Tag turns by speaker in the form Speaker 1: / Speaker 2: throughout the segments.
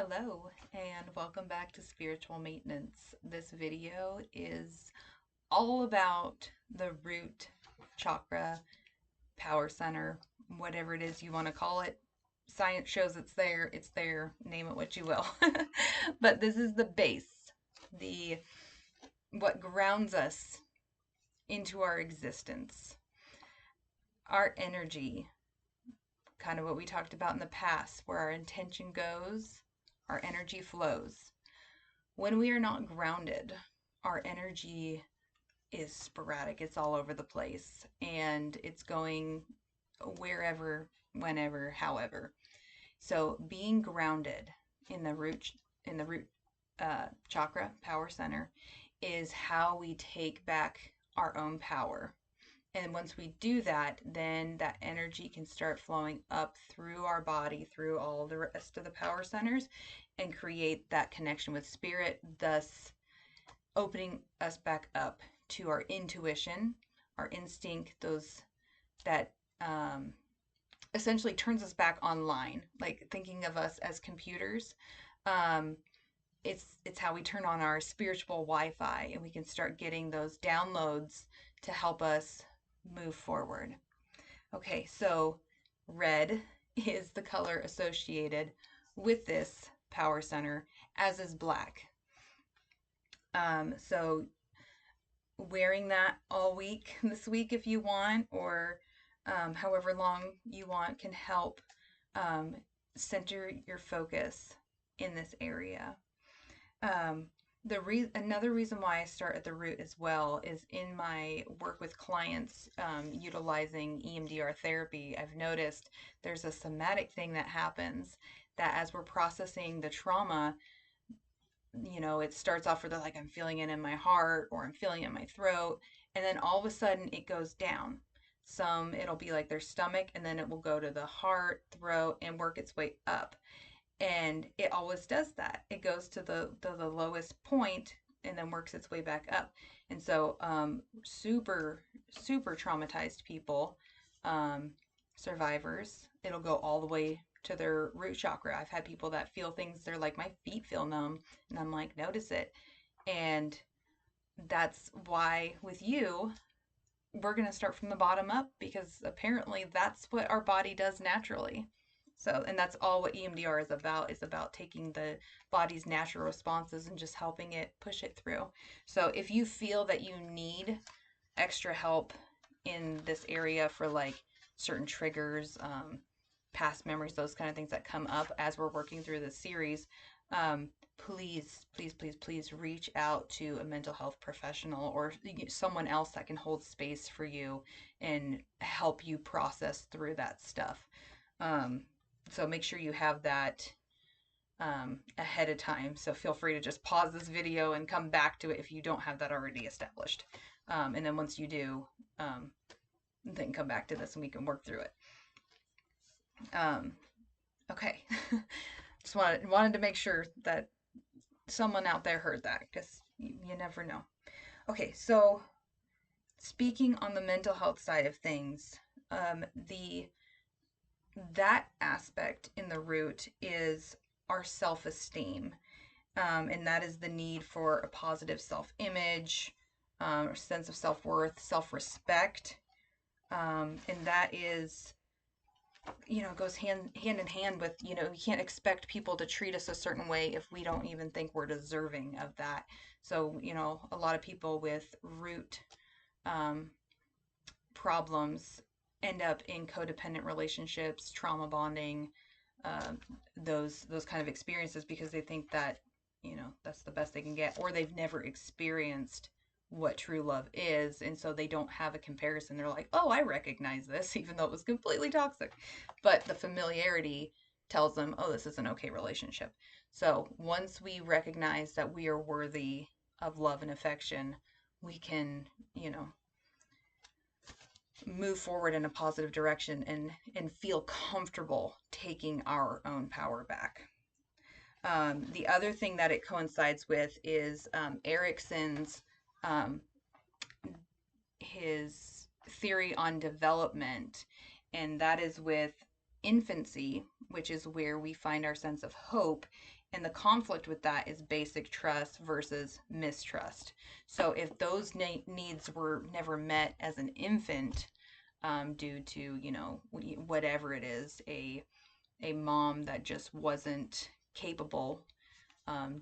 Speaker 1: Hello, and welcome back to Spiritual Maintenance. This video is all about the root chakra, power center, whatever it is you want to call it. Science shows it's there, name it what you will. But this is the base, the what grounds us into our existence, our energy, kind of what we talked about in the past, where our intention goes, our energy flows. When we are not grounded, our energy is sporadic. It's all over the place and it's going wherever, whenever, however. So being grounded in the root chakra power center is how we take back our own power. And once we do that, then that energy can start flowing up through our body, through all the rest of the power centers, and create that connection with spirit, thus opening us back up to our intuition, our instinct, those that essentially turns us back online, like thinking of us as computers. Um, it's how we turn on our spiritual Wi-Fi, and we can start getting those downloads to help us move forward. Okay, so red is the color associated with this power center, as is black. So wearing that all week, this week if you want, or however long you want, can help um, center your focus in this area. Um, Another reason why I start at the root as well is in my work with clients utilizing EMDR therapy. I've noticed there's a somatic thing that happens that as we're processing the trauma, it starts off with like I'm feeling it in my heart or I'm feeling it in my throat, and then all of a sudden it goes down. It'll be like their stomach, and then it will go to the heart, throat, and work its way up. And it always does that. It goes to the lowest point and then works its way back up. And so super traumatized people, survivors, it'll go all the way to their root chakra. I've had people that feel things, they're like, my feet feel numb, and I'm like, notice it. And that's why with you, we're going to start from the bottom up, because apparently that's what our body does naturally. So, and that's all what EMDR is about taking the body's natural responses and just helping it push it through. So if you feel that you need extra help in this area for like certain triggers, past memories, those kind of things that come up as we're working through this series, please reach out to a mental health professional or someone else that can hold space for you and help you process through that stuff. So make sure you have that ahead of time. So feel free to just pause this video and come back to it if you don't have that already established. And then once you do, then come back to this and we can work through it. Okay. Just wanted to make sure that someone out there heard that, because you never know. Okay, so speaking on the mental health side of things, that aspect in the root is our self-esteem, and that is the need for a positive self-image, or sense of self-worth, self-respect, and that is, goes hand in hand with, we can't expect people to treat us a certain way if we don't even think we're deserving of that. So, a lot of people with root problems end up in codependent relationships, trauma bonding, those kind of experiences, because they think that, that's the best they can get, or they've never experienced what true love is, and so they don't have a comparison. They're like, oh, I recognize this, even though it was completely toxic. But the familiarity tells them, oh, this is an okay relationship. So once we recognize that we are worthy of love and affection, we can, move forward in a positive direction and feel comfortable taking our own power back. The other thing that it coincides with is Erickson's his theory on development, and that is with infancy, which is where we find our sense of hope. And the conflict with that is basic trust versus mistrust. So if those needs were never met as an infant, due to, whatever it is, a mom that just wasn't capable,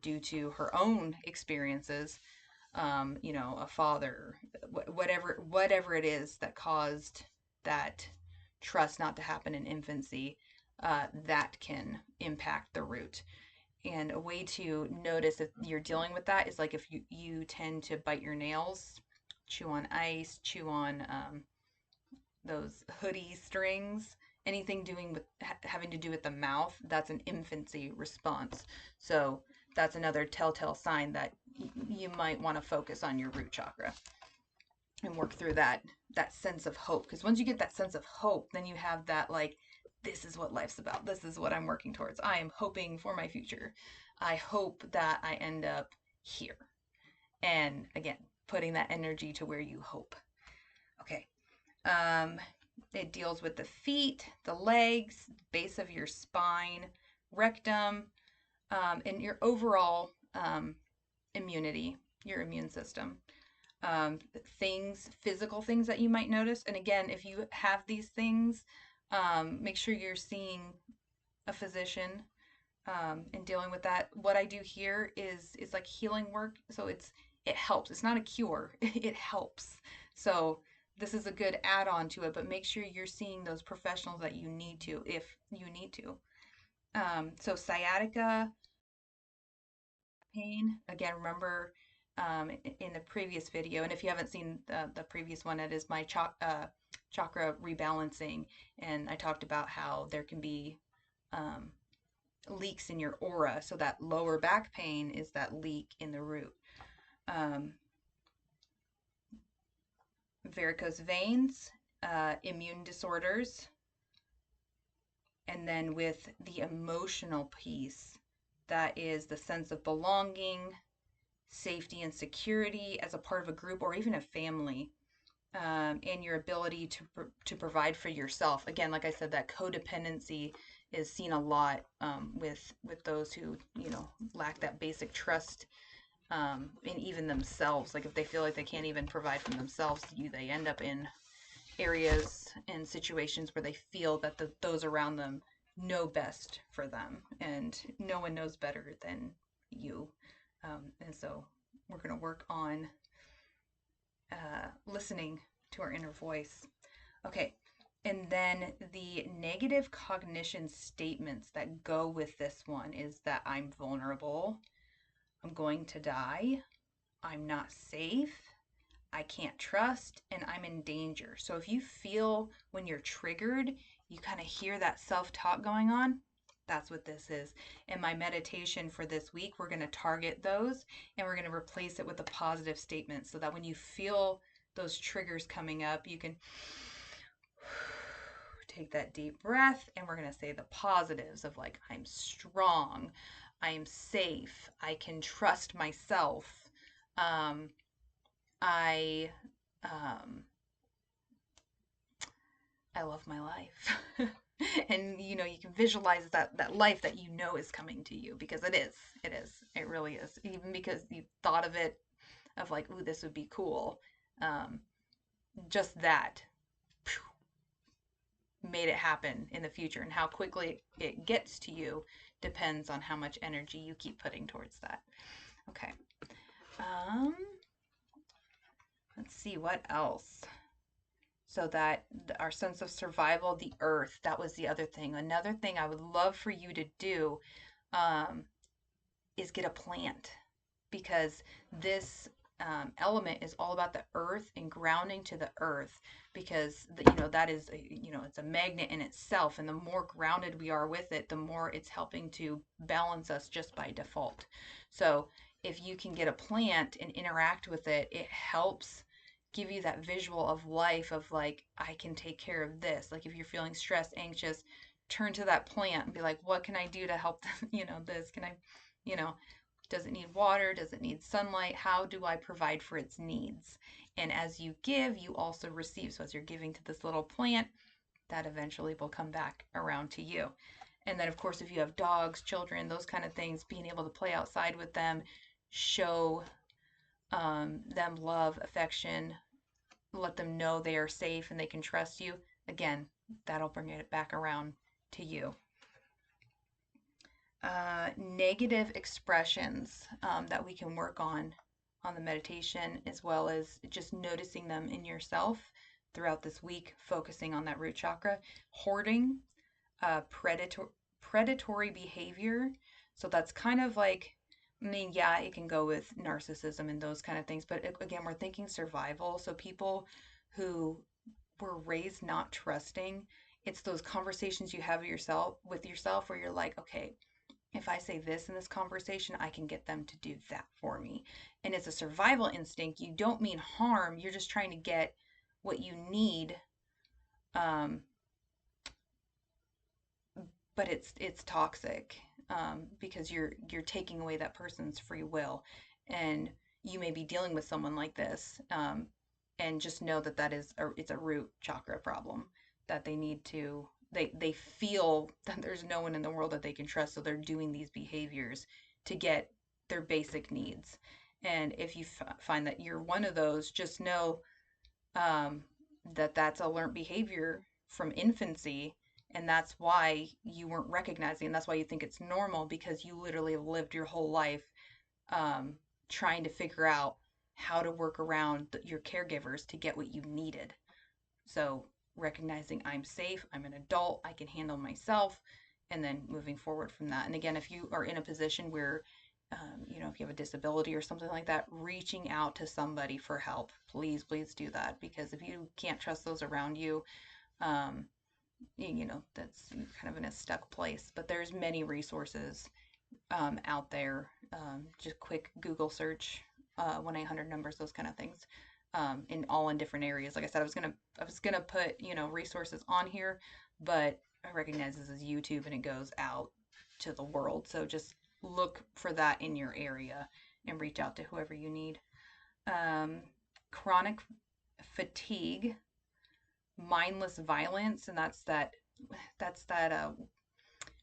Speaker 1: due to her own experiences, a father, whatever it is that caused that trust not to happen in infancy, that can impact the root. And a way to notice if you're dealing with that is like if you tend to bite your nails, chew on ice, chew on those hoodie strings, anything doing with having to do with the mouth, that's an infancy response. So that's another telltale sign that you might want to focus on your root chakra and work through that sense of hope, because once you get that sense of hope, then you have that, like, this is what life's about, this is what I'm working towards, I am hoping for my future, I hope that I end up here. And again, putting that energy to where you hope. Okay. It deals with the feet, the legs, base of your spine, rectum, and your overall immunity, your immune system. Physical things that you might notice. And again, if you have these things, make sure you're seeing a physician, and dealing with that. What I do here is like healing work. So it helps. It's not a cure. It helps. So this is a good add-on to it, but make sure you're seeing those professionals that you need to, if you need to. So sciatica pain, again, remember, in the previous video, and if you haven't seen the previous one, it is my chakra rebalancing, and I talked about how there can be leaks in your aura. So that lower back pain is that leak in the root. Varicose veins, immune disorders, and then with the emotional piece, that is the sense of belonging, safety and security as a part of a group or even a family, and your ability to provide for yourself. Again, like I said, that codependency is seen a lot, with those who lack that basic trust, in even themselves. Like if they feel like they can't even provide for themselves, they end up in areas and situations where they feel that those around them know best for them, and no one knows better than you. And so we're going to work on listening to our inner voice. Okay. And then the negative cognition statements that go with this one is that I'm vulnerable, I'm going to die, I'm not safe, I can't trust, and I'm in danger. So if you feel when you're triggered, you kind of hear that self-talk going on, that's what this is. In my meditation for this week, we're going to target those, and we're going to replace it with a positive statement, so that when you feel those triggers coming up, you can take that deep breath, and we're going to say the positives of, like, I'm strong, I'm safe, I can trust myself, I I love my life. And you can visualize that life that is coming to you, because it really is, even because you thought of it, of like, ooh, this would be cool. Just that made it happen in the future, and how quickly it gets to you depends on how much energy you keep putting towards that. Okay. Let's see what else. So that our sense of survival, the earth, that was the other thing. Another thing I would love for you to do, is get a plant, because this element is all about the earth and grounding to the earth, because that is it's a magnet in itself, and the more grounded we are with it, the more it's helping to balance us just by default. So if you can get a plant and interact with it, it helps give you that visual of life, of like, I can take care of this. Like if you're feeling stressed, anxious, turn to that plant and be like, what can I do to help this? Can I, does it need water? Does it need sunlight? How do I provide for its needs? And as you give, you also receive. So as you're giving to this little plant, that eventually will come back around to you. And then, of course, if you have dogs, children, those kind of things, being able to play outside with them, show them love, affection, let them know they are safe and they can trust you. Again, that'll bring it back around to you. Negative expressions that we can work on the meditation, as well as just noticing them in yourself throughout this week, focusing on that root chakra. Hoarding, predatory behavior. So that's kind of like, I mean, yeah, it can go with narcissism and those kind of things, but again, we're thinking survival. So people who were raised not trusting, it's those conversations you have with yourself where you're like, okay, if I say this in this conversation, I can get them to do that for me. And it's a survival instinct. You don't mean harm. You're just trying to get what you need. Um, but it's toxic, because you're taking away that person's free will, and you may be dealing with someone like this, and just know that it's a root chakra problem that they need to they feel that there's no one in the world that they can trust, so they're doing these behaviors to get their basic needs. And if you find that you're one of those, just know, um, that that's a learned behavior from infancy, and that's why you weren't recognizing, and that's why you think it's normal, because you literally have lived your whole life, um, trying to figure out how to work around your caregivers to get what you needed. So recognizing I'm safe, I'm an adult, I can handle myself, and then moving forward from that. And again, if you are in a position where, if you have a disability or something like that, reaching out to somebody for help, please do that, because if you can't trust those around you, um, that's kind of in a stuck place. But there's many resources out there. Just quick Google search, 1-800 numbers, those kind of things, in different areas. Like I said, I was gonna put resources on here, but I recognize this is YouTube and it goes out to the world. So just look for that in your area and reach out to whoever you need. Um, Chronic fatigue, mindless violence, and that's that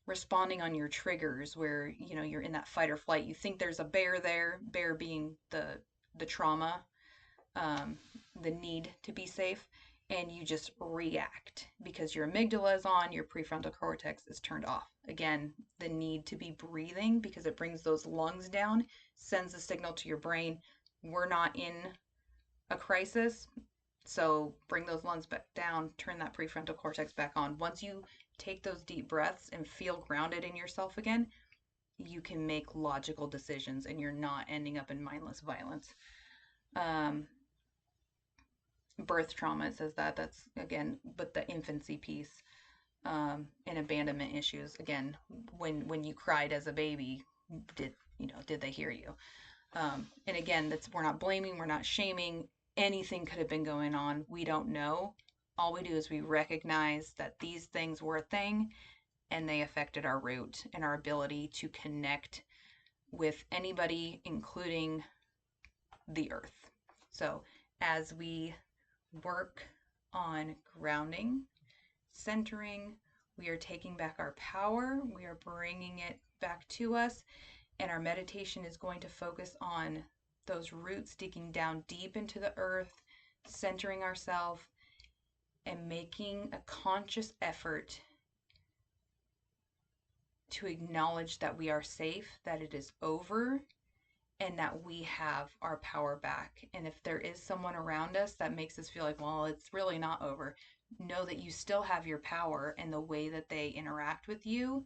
Speaker 1: responding on your triggers, where you're in that fight or flight. You think there's a bear there, bear being the trauma, um, the need to be safe, and you just react because your amygdala is on, your prefrontal cortex is turned off. Again, the need to be breathing, because it brings those lungs down, sends a signal to your brain, we're not in a crisis. So bring those lungs back down, turn that prefrontal cortex back on. Once you take those deep breaths and feel grounded in yourself again, you can make logical decisions and you're not ending up in mindless violence. Um, Birth trauma, it says that's again, but the infancy piece, and abandonment issues. Again, when you cried as a baby, did they hear you? And again, we're not blaming, we're not shaming. Anything could have been going on. We don't know. All we do is we recognize that these things were a thing and they affected our root and our ability to connect with anybody, including the earth. So as we work on grounding, centering, we are taking back our power, we are bringing it back to us, and our meditation is going to focus on those roots, digging down deep into the earth, centering ourselves, and making a conscious effort to acknowledge that we are safe, that it is over, and that we have our power back. And if there is someone around us that makes us feel like, well, it's really not over, know that you still have your power, and the way that they interact with you,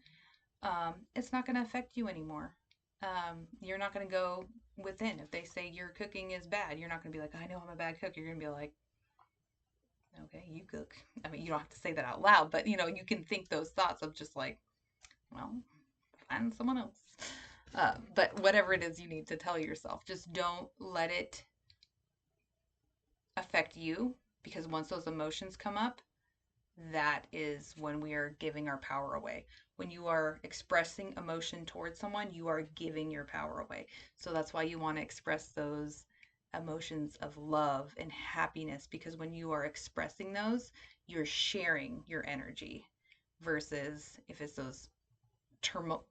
Speaker 1: it's not going to affect you anymore. You're not going to go within. If they say your cooking is bad, you're not going to be like, I know I'm a bad cook. You're going to be like, okay, you cook. I mean, you don't have to say that out loud, but you can think those thoughts of just like, well, find someone else. But whatever it is you need to tell yourself, just don't let it affect you, because once those emotions come up, that is when we are giving our power away. When you are expressing emotion towards someone, you are giving your power away. So that's why you want to express those emotions of love and happiness, because when you are expressing those, you're sharing your energy versus if it's those tumultuous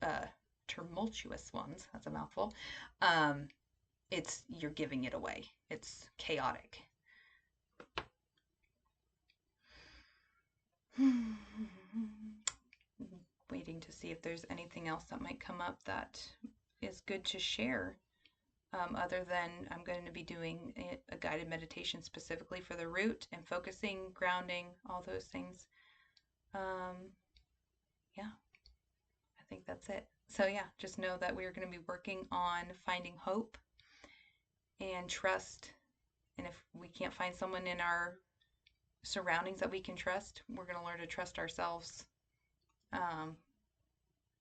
Speaker 1: ones, that's a mouthful, um, it's you're giving it away. It's chaotic. Waiting to see if there's anything else that might come up that is good to share. Other than I'm going to be doing a guided meditation specifically for the root and focusing, grounding, all those things. Yeah, I think that's it. So, yeah, just know that we are going to be working on finding hope and trust. And if we can't find someone in our surroundings that we can trust, we're going to learn to trust ourselves, um,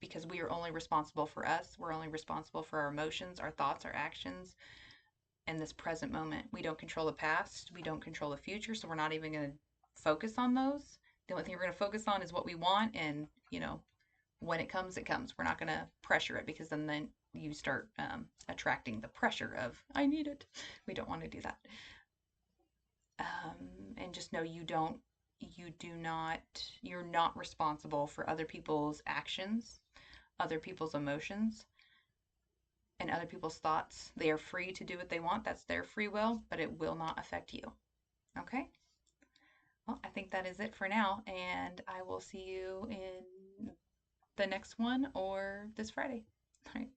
Speaker 1: because we are only responsible for us. We're only responsible for our emotions, our thoughts, our actions, and this present moment. We don't control the past. We don't control the future. So we're not even going to focus on those. The only thing we're going to focus on is what we want. And, when it comes, it comes. We're not going to pressure it, because then you start attracting the pressure of, I need it. We don't want to do that. And just know you're not responsible for other people's actions, other people's emotions, and other people's thoughts. They are free to do what they want. That's their free will, but it will not affect you. Okay? Well, I think that is it for now, and I will see you in the next one or this Friday. All right.